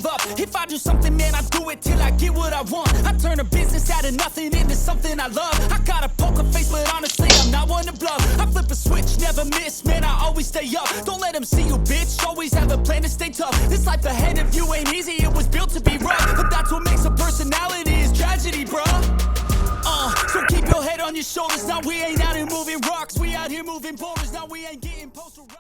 give up. If I do something, man, I do it till I get what I want. I turn a business out of nothing into something I love. I got a poker face, but honestly, I'm not one to bluff. I flip a switch, never miss, man, I always stay up. Don't let them see you, bitch, always have a plan to stay tough. This life ahead of you ain't easy, it was built to be rough. But that's what makes a personality, is tragedy, bruh. So keep your head on your shoulders. Now we ain't out here moving rocks, we out here moving boulders. Now we ain't getting posterized.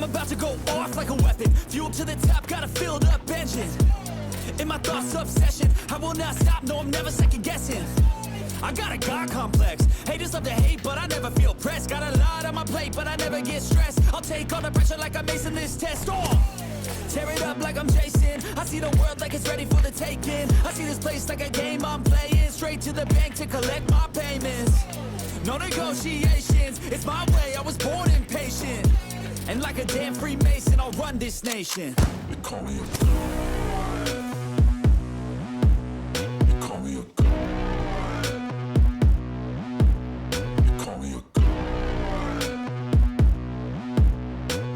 About to go off like a weapon, fuel to the top, got a filled up engine. In my thoughts, obsession, I will not stop, no, I'm never second guessing. I got a God complex, haters love to hate, but I never feel pressed. Got a lot on my plate, but I never get stressed. I'll take all the pressure like I'm acing this test. Tear it up like I'm Jason. I see the world like it's ready for the taking. I see this place like a game I'm playing. Straight to the bank to collect my payments. No negotiations, it's my way, I was born impatient. And like a damn Freemason, I'll run this nation. They call me a god. They call me a god. They call me a god.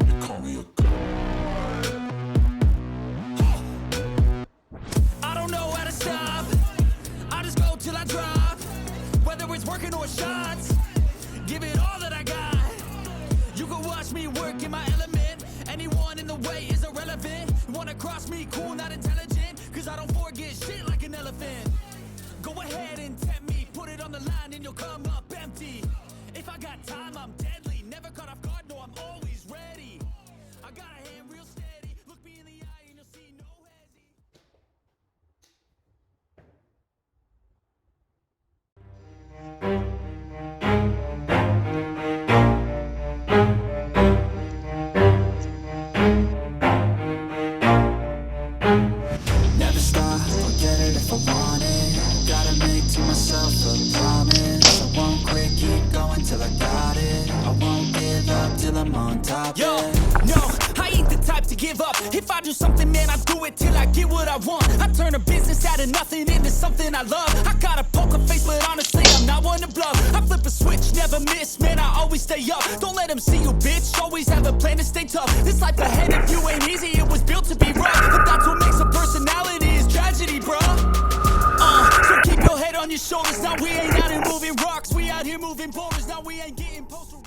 They call me a god. I don't know how to stop. I just go till I drop. Whether it's working or shots, give it all that I got. You can watch me work in my element. Anyone in the way is irrelevant. You wanna cross me, cool, not intelligent. Cause I don't forget shit like an elephant. Go ahead and tempt me, put it on the line and you'll come up empty. If I got time, I'm deadly. Never caught off guard, no, I'm always ready. I got a hand real steady. Look me in the eye and you'll see no hesitation. till I got it. I won't give up till I'm on top. Yo, no, I ain't the type to give up. If I do something, man, I do it till I get what I want. I turn a business out of nothing into something I love. I got a poker face, but honestly, I'm not one to bluff. I flip a switch, never miss, man, I always stay up. Don't let them see you, bitch, always have a plan to stay tough. This life ahead of you ain't easy, it was built to be rough. But that's what makes a personality, is tragedy, bruh. So keep your head on your shoulders. Now we ain't out here moving rocks, we out here moving boulders. Now we ain't getting poster